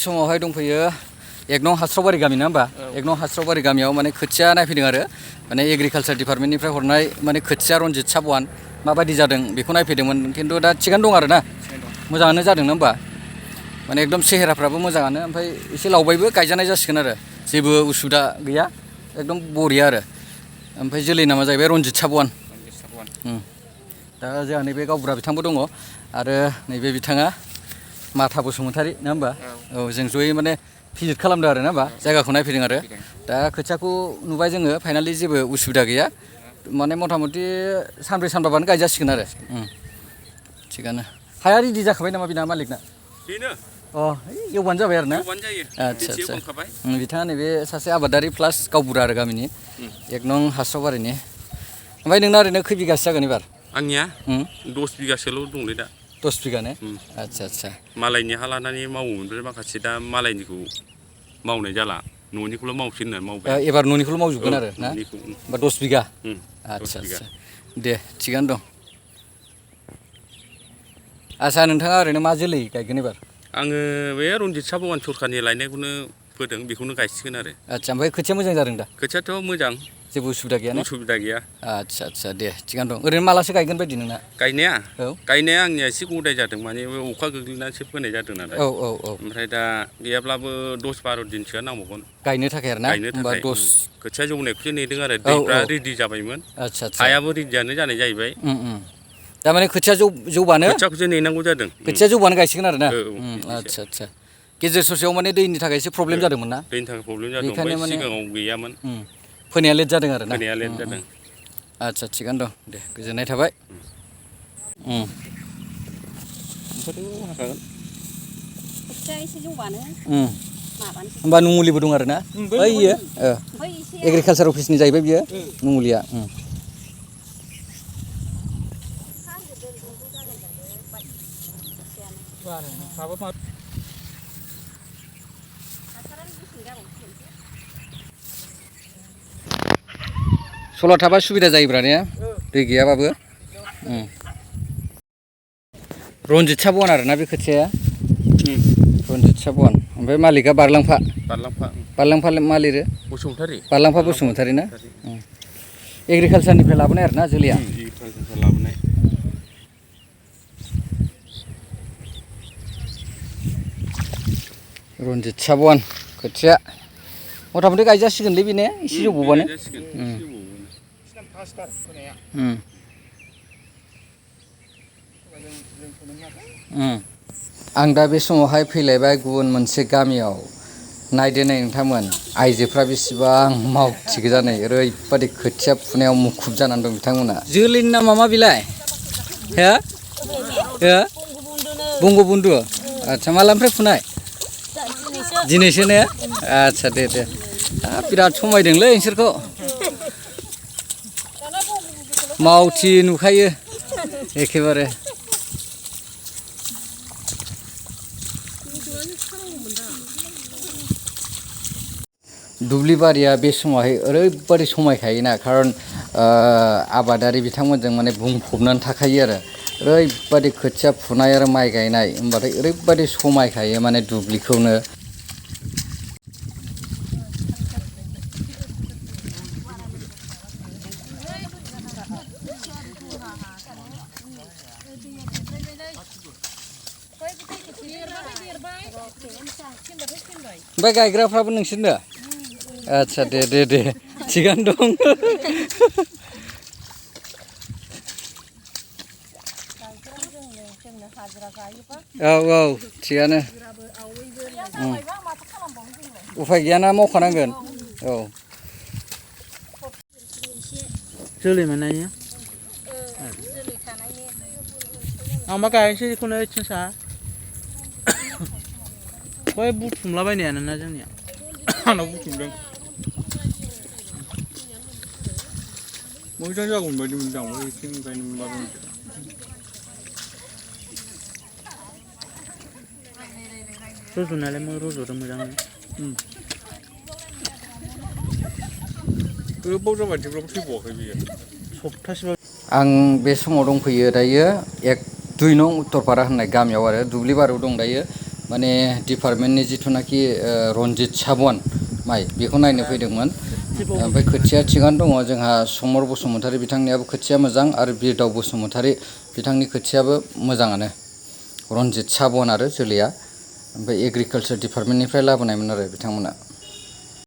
समावहाय दंफैयो एक नं हास्रावबारि गामि ना होमबा एक नं हास्रावबारि गामियाव माने खोथिया नायफैदों आरो माने एग्रिकालचार डिपार्टमेन्टनिफ्राय हरनाय माने खोथिया रनजित साबवान माबायदि जादों बेखौ नायफैदोंमोन खिन्थु दा थिगानो दं आरो ना मोजाङानो जादों ना होमबा माने एकदम सेहेराफ्राबो मोजाङानो ओमफ्राय एसे लावबायबो गायजानाय जासिगोन आरो जेबो उसुबिदा गैया एकदम बरिया आरो ओमफ्राय जोलै नामा जाहैबाय रनजित साबवान दा जोंहा नैबे गावबुरा बिथांबो दङ आरो नैबे बिथाङा माथा बसुमतारी ना होमबा औ जों जयै माने भिजिट खालामदों आरो ना होमबा जायगाखौ नायफैदों आरो दा खोथियाखौ नुबाय जोङो फाइनालि जेबो उसुबिदा गैया माने मथा मथि सानब्रै सानबाबानो गायजासिगोन आरो थिगानो हाया रेडि जाखाबाय नामा बिना मालिकना बेनो एवबानो जाबाय आरो ना आदसा बिथाङा नैबे सासे आबादारि प्लास गावबुरा आरो गामिनि एक नं हास्रावबारिनि ओमफ्राय नोंना ओरैनो खै बिगासो जागोन एबार आंनिया 10 बिगासोल' दंलै दा 10 बिगा ने आदसा मालायनि हा लानानै मावोमोन बे माखासे दा मालायनिखौ मावनाय जाला न'निखौल' मावफिन होननानै मावबाय एबार न'निखौल' मावजोबगोन आरो ना न'निखौ होमबा 10 बिगा आदसा दे थिगानो दं आदसा नोंथाङा ओरैनो मा जोलै गायगोन एबार आङो बे रनजित साबवान सरखारनि लायनायखौनो फोदों बेखौनो गायसिगोन आरो आदसा ओमफ्राय खोथिया मोजां जादों दा खोथियाथ' मोजां जेबो उसुबिदा गैया ने उसुबिदा गैया आदसा दे थिगानो दं ओरैनो मालासो गायगोन बायदि नोंना गायनाया आंनिया एसे गदाय जादों माने अखा गोग्लैनानैसो फोनाय जादों नालाय ओमफ्राय दा गैयाब्लाबो 10-12 दिनसोआ नांबावगोन गायनो थाखाय आरो ना होमबा खोथिया जौनायखौसो नेदों आरो दैफ्रा रेडि जाबायमोन हायाबो रेडियानो जानाय जाहैबाय थारमाने खोथिया जौबानो खोथियाखौसो नेनांगौ जादों खोथिया जौबानो गायसिगोन आरो ना आदसा गेजेर ससेयाव माने दैनि थाखाय एसे प्रब्लेम जादोंमोन ना दैनि थाखाय प्रब्लेम जादों ओमफ्राय सिगाङाव गैयामोन फोनाया लेट जादों आरो ना फोनाया लेट जादों आदसा थिगानो दं दे गोजोननाय थाबाय खोथिया एसे जौबानो होमबा नुमुलिबो दं आरो ना बैयो एग्रिकालचार अफिसनि जाहैबाय बियो नुमुलिया सला थाबा सुबिदा जायोब्रा ने दै गैयाबाबो रनजित साबवान आरो ना बे खोथियाया रनजित साबवान ओमफ्राय मालिकआ बारलांफा मा लिरो बसुमतारी बारलांफा बसुमतारी ना एग्रिकालचारनिफ्राय लाबोनाय आरो ना जोलैया एग्रिकालचारनिफ्राय लाबोनाय रनजित साबवान खोथिया मथा मथि गायजासिगोनलै बेने एसे जौबावबानो आं दा बे समावहाय फैलायबाय गुबुन मोनसे गामियाव नायदो नै नोंथांमोन आइजोफ्रा बेसेबां मावथिगोजानाय ओरैबादि खोथिया फुनायाव मुखुब जानानै दं बिथांमोना जोलैनि नामा मा बिलाय बंगबन्धु आदसा मालानिफ्राय फुनाय दिनैसो ने आदसा दे बिराद समायदोंलै नोंसोरखौ मावथि नुखायो एखेबारे दुब्लि बारिया बे समावहाय ओरैबादि समायखायोना खारन आबादारि बिथांमोनजों माने बुंफबनानै थाखायो आरो ओरैबादि खोथिया फुनाय आरो माइ गायनाय होमबाथाय ओरैबादि समायखायो माने दुब्लिखौनो ओमफ्राय गायग्राफ्राबो नोंसोरनो आदसा दे थिगानो दं औ थिगानो उफाय गैयाना मावखानांगोन जोलै मोननायनि आं मा गायनोसै बेखौनो थिंसा बै बुथुमलाबायनायानो ना जोंनिया आंनाव बुथुमदों मोजां जागौमोन बायदि मोनदों आं एसे गायनो मोनबाबो रज'नायालाय रज'दों मोजाङै गोबाव जाबाय थेवब्लाबो थैबावाखै बियो सप्तासेबा आं बे समाव दंफैयो दायो 1-2 नं उत्तरपारा होननाय गामियाव आरो दुब्लि बारियाव दं दायो माने डिपार्टमेन्टनि जिथुनाखि रन्जित साबुवान माइ बेखौ नायनो फैदोंमोन। ओमफ्राय खोथिया थिगानो दङ जोंहा समर बसुमतारी बिथांनियाबो खोथिया मोजां आरो बिरदाव बसुमतारी बिथांनि खोथियाबो मोजाङानो रन्जित साबुवान आरो जोलैया। ओमफ्राय एग्रिकालसार डिपार्टमेन्टनिफ्राय लाबोनायमोन आरो बिथांमोना।